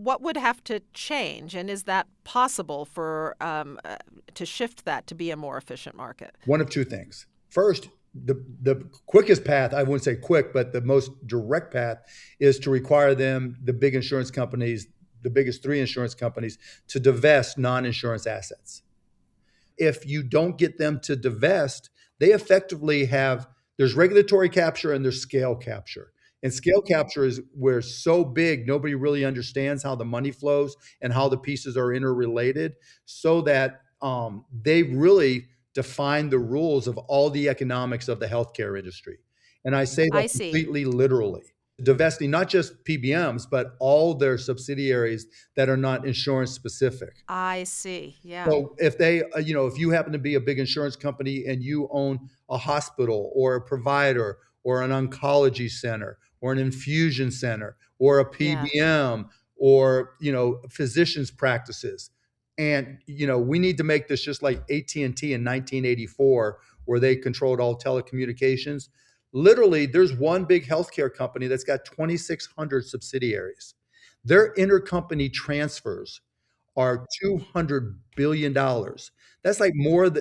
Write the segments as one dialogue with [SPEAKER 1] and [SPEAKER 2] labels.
[SPEAKER 1] what would have to change, and is that possible for to shift that to be a more efficient market?
[SPEAKER 2] One of two things. First, the quickest path, I wouldn't say quick, but the most direct path is to require them, the big insurance companies, the biggest three insurance companies, to divest non-insurance assets. If you don't get them to divest, they effectively have, there's regulatory capture and there's scale capture. And scale capture is where it's so big, nobody really understands how the money flows and how the pieces are interrelated, so that they really define the rules of all the economics of the healthcare industry. And I say that
[SPEAKER 1] I see.
[SPEAKER 2] completely literally. Divesting not just PBMs, but all their subsidiaries that are not insurance specific.
[SPEAKER 1] I see. Yeah.
[SPEAKER 2] So if they, if you happen to be a big insurance company and you own a hospital or a provider or an oncology center or an infusion center or a
[SPEAKER 1] Yeah.
[SPEAKER 2] PBM or, physicians practices, and, we need to make this just like AT&T in 1984, where they controlled all telecommunications. Literally, there's one big healthcare company that's got 2,600 subsidiaries. Their intercompany transfers are $200 billion. That's like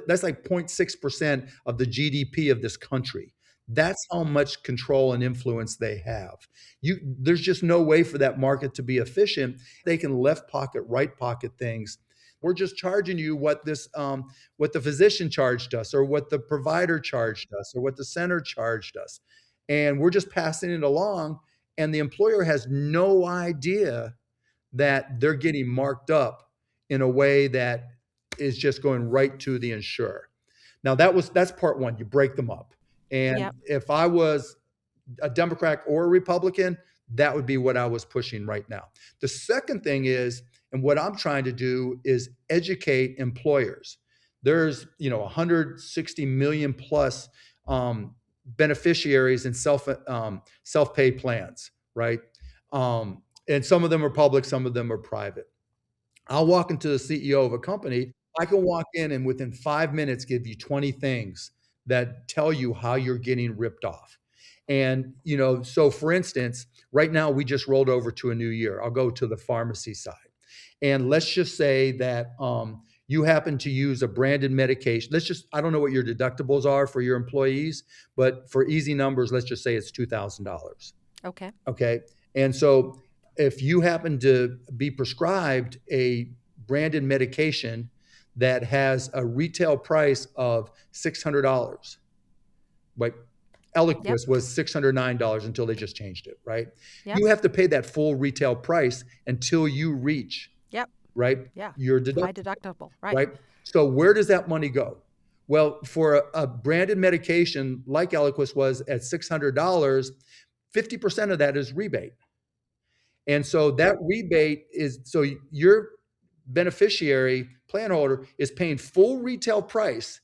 [SPEAKER 2] that's like 0.6% of the GDP of this country. That's how much control and influence they have. There's just no way for that market to be efficient. They can left pocket, right pocket things. We're just charging you what the physician charged us, or what the provider charged us, or what the center charged us, and we're just passing it along. And the employer has no idea that they're getting marked up in a way that is just going right to the insurer. Now that's part one. You break them up. And
[SPEAKER 1] Yep.
[SPEAKER 2] if I was a Democrat or a Republican, that would be what I was pushing right now. The second thing is, and what I'm trying to do, is educate employers. There's 160 million plus beneficiaries in self-paid plans, right? And some of them are public, some of them are private. I'll walk into the CEO of a company. I can walk in and within 5 minutes give you 20 things that tell you how you're getting ripped off. And, so for instance, right now we just rolled over to a new year. I'll go to the pharmacy side. And let's just say that you happen to use a branded medication. I don't know what your deductibles are for your employees, but for easy numbers, let's just say it's $2,000.
[SPEAKER 1] Okay.
[SPEAKER 2] Okay. And so if you happen to be prescribed a branded medication that has a retail price of $600, like Eliquis
[SPEAKER 1] Yep.
[SPEAKER 2] was $609 until they just changed it, right?
[SPEAKER 1] Yep.
[SPEAKER 2] You have to pay that full retail price until you reach,
[SPEAKER 1] Yep.
[SPEAKER 2] right,
[SPEAKER 1] Yeah.
[SPEAKER 2] your
[SPEAKER 1] High
[SPEAKER 2] deductible,
[SPEAKER 1] deductible. Right.
[SPEAKER 2] right? So where does that money go? Well, for a branded medication like Eliquis was at $600, 50% of that is rebate. And so that rebate is, so your beneficiary plan holder is paying full retail price.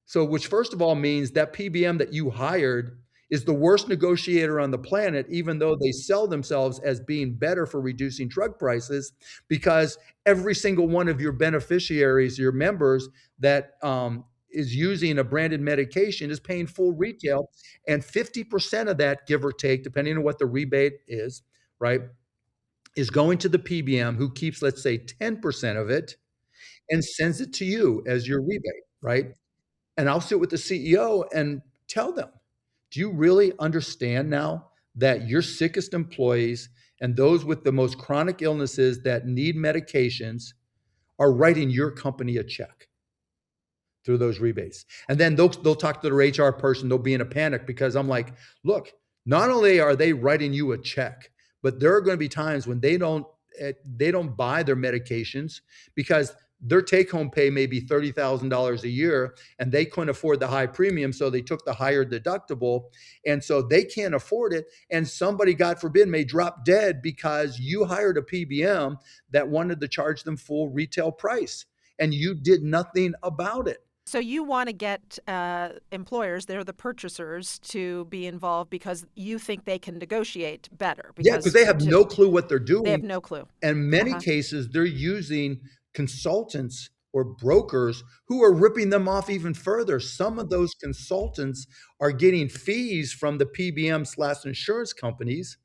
[SPEAKER 2] So, which first of all means that PBM that you hired is the worst negotiator on the planet, even though they sell themselves as being better for reducing drug prices, because every single one of your beneficiaries, your members that is using a branded medication is paying full retail, and 50% of that, give or take, depending on what the rebate is, right, is going to the PBM, who keeps, let's say, 10% of it and sends it to you as your rebate, right? And I'll sit with the CEO and tell them, do you really understand now that your sickest employees and those with the most chronic illnesses that need medications are writing your company a check through those rebates? And then they'll talk to their HR person. They'll be in a panic because I'm like, look, not only are they writing you a check, but there are going to be times when they don't buy their medications because their take-home pay may be $30,000 a year, and they couldn't afford the high premium, so they took the higher deductible, and so they can't afford it. And somebody, God forbid, may drop dead because you hired a PBM that wanted to charge them full retail price, and you did nothing about it.
[SPEAKER 1] So you want to get employers, they're the purchasers, to be involved because you think they can negotiate better.
[SPEAKER 2] Yeah, because they have no clue what they're
[SPEAKER 1] They have
[SPEAKER 2] doing.
[SPEAKER 1] no clue.
[SPEAKER 2] And in many cases, they're using consultants or brokers who are ripping them off even further. Some of those consultants are getting fees from the PBM/insurance companies,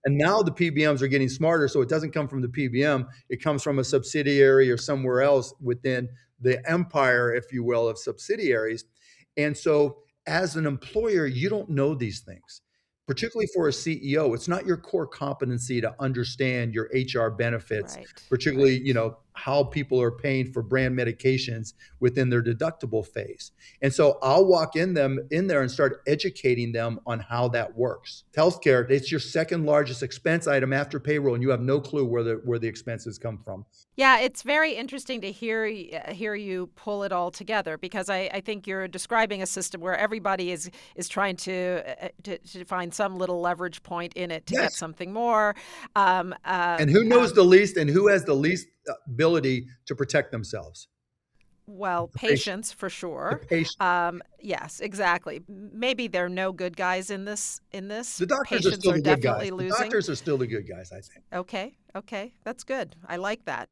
[SPEAKER 2] And now the PBMs are getting smarter, so it doesn't come from the PBM, it comes from a subsidiary or somewhere else within the empire, if you will, of subsidiaries. And so as an employer, you don't know these things. Particularly for a CEO, it's not your core competency to understand your HR benefits,
[SPEAKER 1] Right,
[SPEAKER 2] particularly,
[SPEAKER 1] right.
[SPEAKER 2] how people are paying for brand medications within their deductible phase. And so I'll walk in there and start educating them on how that works. Healthcare, it's your second largest expense item after payroll, and you have no clue where the expenses come from.
[SPEAKER 1] Yeah, it's very interesting to hear you pull it all together because I think you're describing a system where everybody is trying to find some little leverage point in it to get
[SPEAKER 2] Yes.
[SPEAKER 1] something more. Um, uh,
[SPEAKER 2] And who knows
[SPEAKER 1] um,
[SPEAKER 2] the least and who has the least ability to protect themselves?
[SPEAKER 1] well,
[SPEAKER 2] The patient.
[SPEAKER 1] patience for
[SPEAKER 2] The
[SPEAKER 1] sure.
[SPEAKER 2] patient.
[SPEAKER 1] Yes, exactly. Maybe there are no good guys in this.
[SPEAKER 2] The doctors are
[SPEAKER 1] Patients
[SPEAKER 2] still
[SPEAKER 1] are
[SPEAKER 2] the good guys.
[SPEAKER 1] definitely
[SPEAKER 2] The
[SPEAKER 1] losing.
[SPEAKER 2] doctors are still the good guys, I think.
[SPEAKER 1] Okay, okay, that's good. I like that.